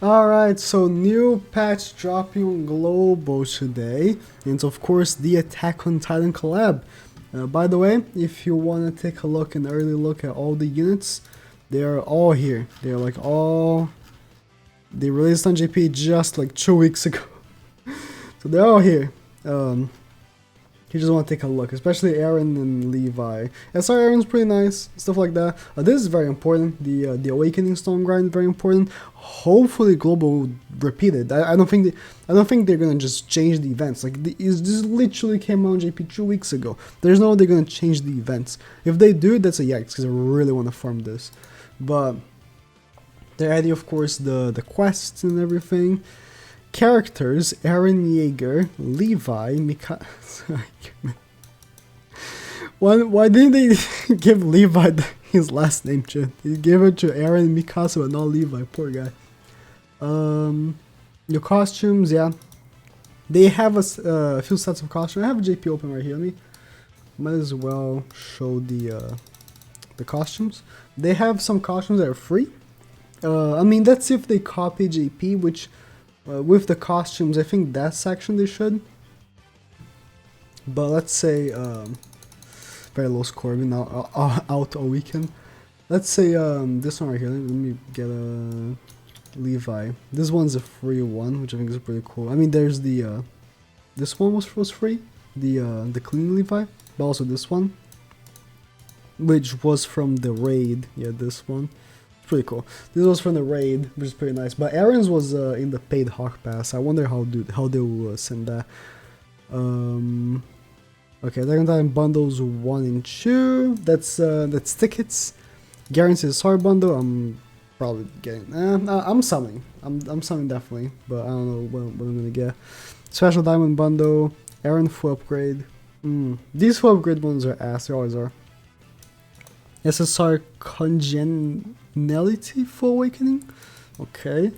Alright, so new patch dropping on Global today, and of course the Attack on Titan collab. By the way, if you want to take a look, an early look at all the units, they are all here. They're like all... They released on JP just like 2 weeks ago. So they're all here. You just want to take a look, especially Aaron and Levi. SR Aaron's pretty nice, stuff like that. This is very important. The Awakening Stone grind is very important. Hopefully, Global will repeat it. I don't think they're gonna just change the events. Like this literally came out on JP 2 weeks ago. There's no way they're gonna change the events. If they do, that's a yikes because I really want to farm this. But they're adding, of course, the quests and everything. Characters: Aaron Yeager, Levi, Mika. Why didn't they give Levi his last name? They gave it to Aaron Mikasa, but not Levi. Poor guy. Your costumes, yeah. They have a few sets of costumes. I have a JP open right here. Might as well show the costumes. They have some costumes that are free. I mean, that's if they copy JP, which with the costumes, I think that section they should. But let's say very low score, we're now out all weekend. Let's say this one right here. Let me get a Levi. This one's a free one, which I think is pretty cool. I mean, there's the this one was free, the clean Levi, but also this one, which was from the raid. Yeah, this one. Pretty cool. This was from the raid, which is pretty nice. But Aaron's was in the paid Hawk Pass. I wonder how they will send that. Okay, Dragon Titan bundles 1 and 2. That's tickets. Guaranteed Sword bundle. I'm probably getting. I'm summoning. I'm summoning definitely, but I don't know what I'm gonna get. Special Diamond bundle. Aaron full upgrade. These full upgrade ones are ass. They always are. SSR Congeniality for Awakening. Okay.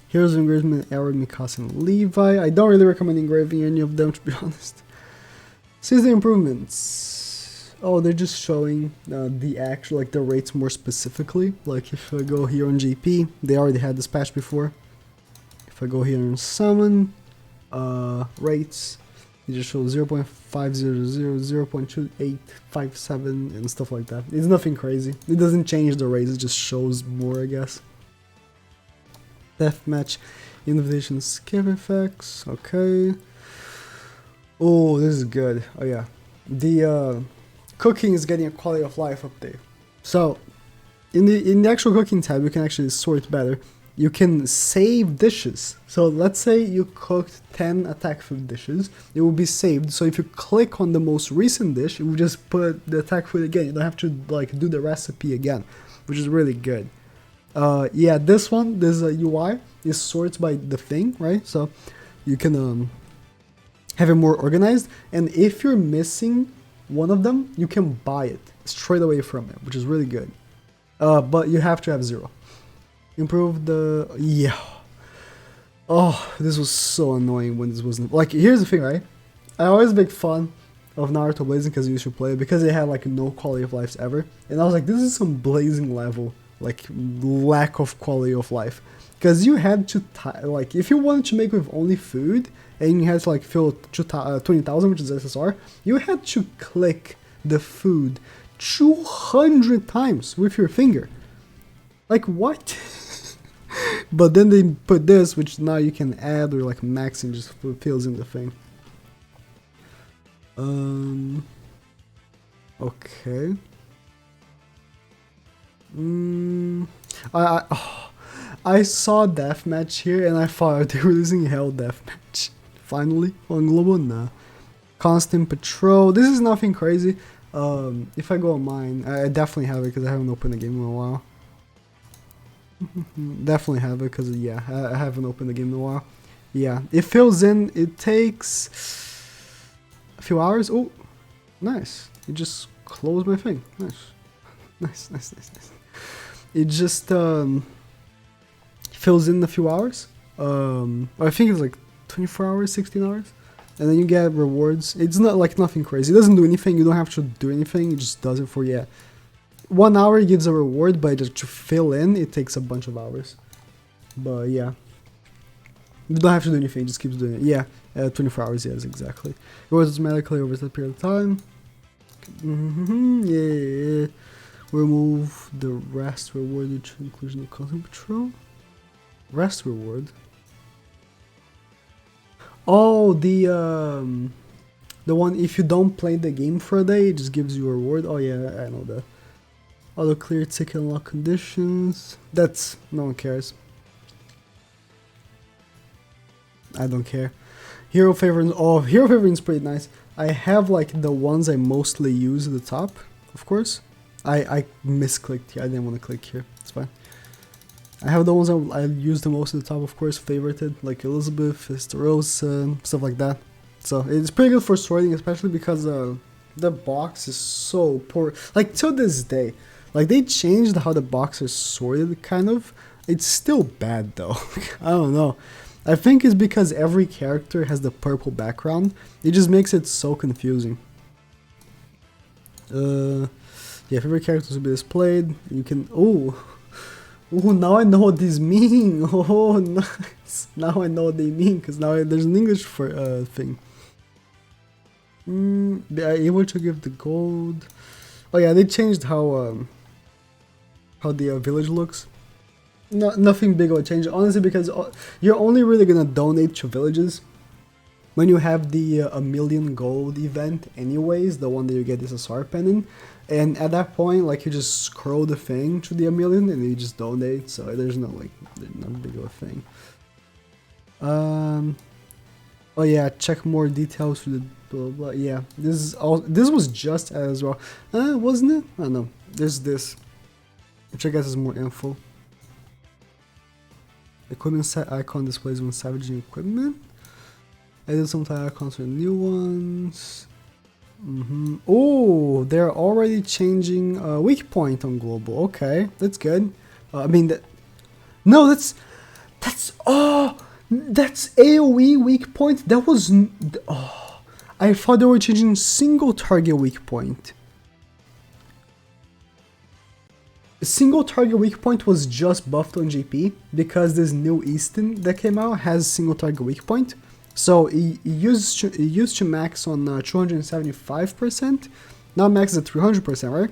Heroes of Engravement, Aaron, Mikasa, and Levi. I don't really recommend engraving any of them, to be honest. Season improvements. Oh, they're just showing the actual, like the rates more specifically. Like if I go here on JP, they already had this patch before. If I go here and summon rates, it just shows 0.500, 0.2857 and stuff like that. It's nothing crazy. It doesn't change the rates, it just shows more, I guess. Deathmatch, invitation skip effects, okay. Oh, this is good. Oh yeah. The cooking is getting a quality of life update. So in the actual cooking tab, you can actually sort better. You can save dishes. So let's say you cooked 10 attack food dishes, it will be saved. So if you click on the most recent dish, it will just put the attack food again. You don't have to like do the recipe again, which is really good. Yeah, this UI is sorted by the thing, right? So you can have it more organized. And if you're missing one of them, you can buy it straight away from it, which is really good. But you have to have 0. Improve the... yeah. Oh, this was so annoying when this wasn't... Like, here's the thing, right? I always make fun of Naruto Blazing because I used to play it because it had, like, no quality of life ever. And I was like, this is some Blazing level, like, lack of quality of life. Because you had to... like, if you wanted to make with only food, and you had to, like, fill 20,000, which is SSR, you had to click the food 200 times with your finger. Like, what? But then they put this, which now you can add or like max and just fills in the thing. Okay. I saw Deathmatch here and I thought they were releasing Hell Deathmatch. Finally, on Global, nah. Constant Patrol. This is nothing crazy. If I go on mine, I definitely have it because I haven't opened the game in a while. Definitely have it because yeah, I haven't opened the game in a while. Yeah, it fills in. It takes a few hours. Oh, nice! It just closed my thing. Nice. Nice. It just fills in a few hours. I think it's like 24 hours, 16 hours, and then you get rewards. It's not like nothing crazy. It doesn't do anything. You don't have to do anything. It just does it for you. 1 hour gives a reward, but just to fill in, it takes a bunch of hours. but yeah. You don't have to do anything, just keeps doing it. Yeah, 24 hours, yes, exactly. It was automatically over that period of time. Yeah. Remove the rest reward due to inclusion of content patrol. Rest reward. Oh, the one if you don't play the game for a day, it just gives you a reward. Oh yeah, I know that. Auto clear ticket unlock conditions. That's no one cares. I don't care. Hero favorites. Oh, hero favorites is pretty nice. I have like the ones I mostly use at the top, of course. I misclicked here. I didn't want to click here. It's fine. I have the ones I use the most at the top, of course, favorited, like Elizabeth, Esterosa, stuff like that. So it's pretty good for sorting, especially because the box is so poor. Like till this day, like they changed how the box is sorted, kind of. It's still bad though. I don't know. I think it's because every character has the purple background. It just makes it so confusing. Yeah, favorite characters will be displayed. You can. Oh, now I know what these mean. Oh, nice. Now I know what they mean because now there's an English for thing. They are able to give the gold. Oh yeah, they changed how the village looks. No, nothing big will change, honestly, because you're only really gonna donate to villages when you have the a million gold event anyways, the one that you get is a SR pennant, and at that point, like, you just scroll the thing to the a million and you just donate, so there's no, like, not big of a thing. Oh yeah, check more details for the blah blah. Yeah, this was just as well, wasn't it? I don't know. There's this, which I guess is more info. Equipment set icon displays when salvaging equipment. Added some tile icons for new ones. Oh, they're already changing weak point on global. Okay, that's good. I mean that. No, that's AOE weak point. That was I thought they were changing single target weak point. Single target weak point was just buffed on GP because this new Easton that came out has single target weak point. So it used to max on 275%, now max at 300%, right?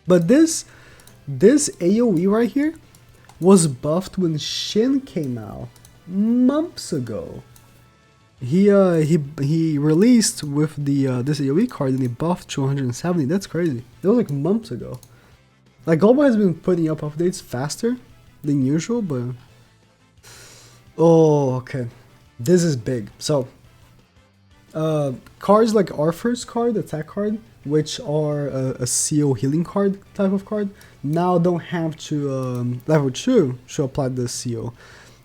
But this AOE right here was buffed when Shin came out months ago. He released with the this AOE card and he buffed 270. That's crazy. That was like months ago. Like, Global has been putting up updates faster than usual, but... Oh, okay. This is big. So, cards like our first card, attack card, which are a CO healing card type of card, now don't have to level 2 to apply the CO.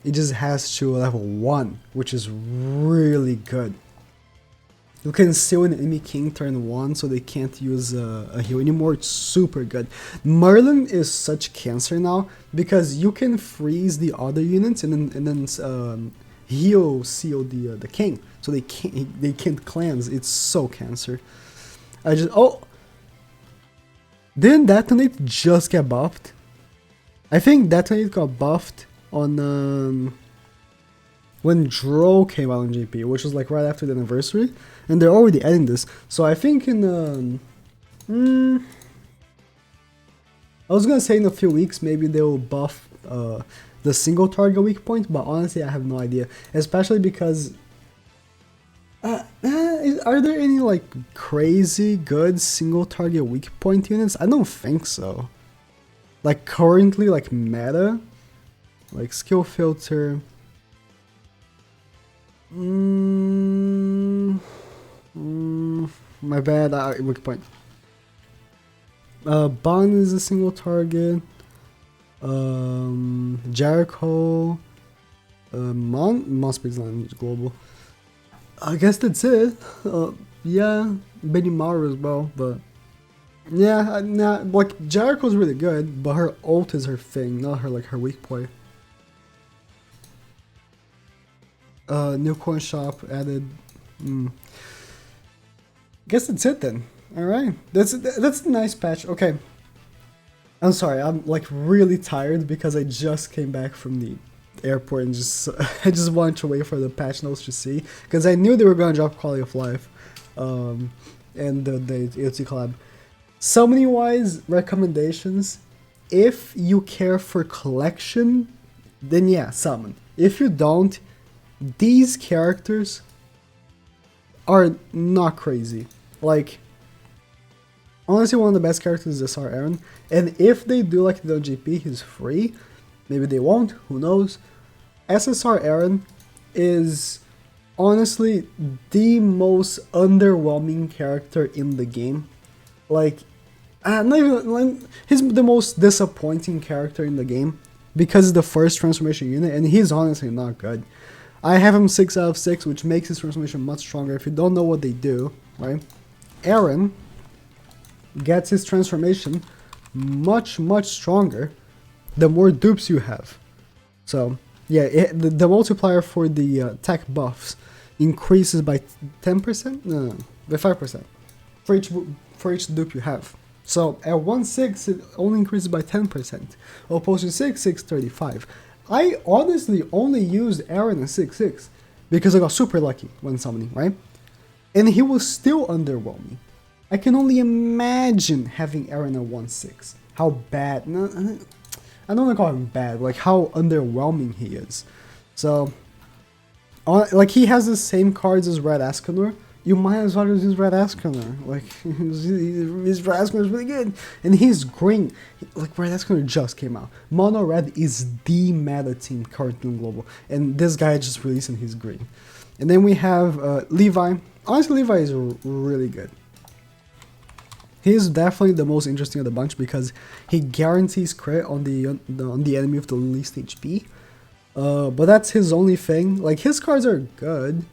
It just has to level 1, which is really good. You can seal an enemy king turn 1 so they can't use a heal anymore. It's super good. Merlin is such cancer now because you can freeze the other units and then heal seal the king so they can't cleanse. It's so cancer. Didn't Detonate just get buffed? I think Detonate got buffed on when Dro came out on GP, which was like right after the anniversary, and they're already adding this. So I think in I was gonna say in a few weeks maybe they will buff the single target weak point, but honestly I have no idea. Especially because are there any like crazy good single target weak point units? I don't think so. Like currently, like meta, like skill filter. My bad. Weak point. Bond is a single target. Jericho. Monspig's not global. I guess that's it. Yeah, Benny Maru as well, but yeah, nah, like Jericho's really good, but her ult is her thing, not her her weak point. New coin shop added. Guess that's it then. All right, that's a nice patch. Okay. I'm sorry, I'm like really tired because I just came back from the airport and just I just wanted to wait for the patch notes to see because I knew they were gonna drop quality of life, and the AOT collab. Summoning wise recommendations, if you care for collection, then yeah, summon. If you don't, these characters are not crazy. Like, honestly, one of the best characters is SR Aaron, and if they do like the GP, he's free. Maybe they won't, who knows. SSR Aaron is honestly the most underwhelming character in the game. Like, not even, like, he's the most disappointing character in the game because it's the first transformation unit, and he's honestly not good. I have him 6 out of 6, which makes his transformation much stronger if you don't know what they do, right? Aaron gets his transformation much stronger the more dupes you have. So yeah, the multiplier for the tech buffs increases by 10%? No, by 5% for each dupe you have. So at 1/6 it only increases by 10%, opposed to 6/6 35. I honestly only used Aaron at 6/6 because I got super lucky when summoning, right? And he was still underwhelming. I can only imagine having Aaron at 1/6. How bad, no, I don't want to call him bad, like how underwhelming he is. So, like he has the same cards as Red Escanor. You might as well just use Red Escanor. Like, his Red Escanor is really good. And he's green. Like, Red Escanor just came out. Mono Red is the meta team currently in Global. And this guy just released and he's green. And then we have Levi. Honestly, Levi is really good. He's definitely the most interesting of the bunch because he guarantees crit on the enemy with the least HP. But that's his only thing. Like, his cards are good,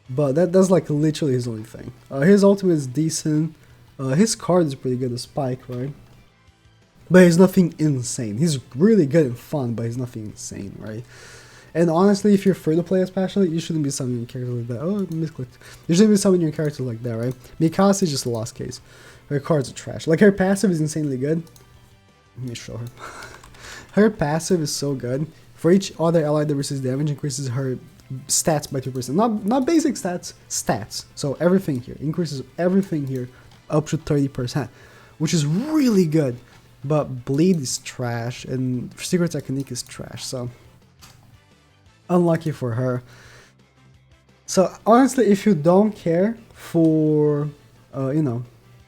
but that's like literally his only thing. His ultimate is decent. His card is pretty good, the Spike, right? But he's nothing insane. He's really good and fun, but he's nothing insane, right? And honestly, if you're free to play especially, you shouldn't be summoning your character like that. Oh, misclicked. You shouldn't be summoning your character like that, right? Mikasa is just a lost case. Her cards are trash. Like, her passive is insanely good. Let me show her. Her passive is so good. For each other ally that receives damage, increases her stats by 2%. Not basic stats, stats. So everything here. Increases everything here up to 30%. Which is really good. But bleed is trash, and secret technique is trash, so unlucky for her. So honestly, if you don't care for, you know,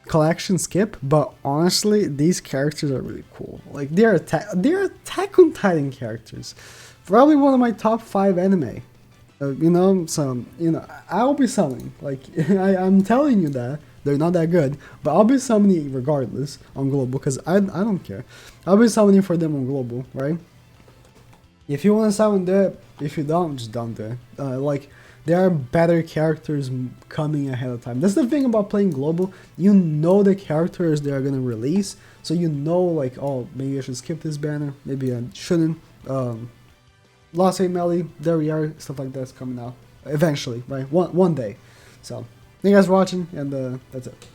collection, skip. But honestly, these characters are really cool. Like, they're Attack on Titan characters. Probably one of my top 5 anime. You know, so you know, I'll be summoning. Like, I'm telling you that. They're not that good, but I'll be summoning regardless on Global because I don't care. I'll be summoning for them on Global, right? If you want to summon, do it. If you don't, just don't do it. Like, there are better characters coming ahead of time. That's the thing about playing Global. You know the characters they are going to release, so you know, like, oh, maybe I should skip this banner, maybe I shouldn't. Lost Eight Melee, there we are, stuff like that's coming out eventually, right? One day. So, thank you guys for watching, and that's it.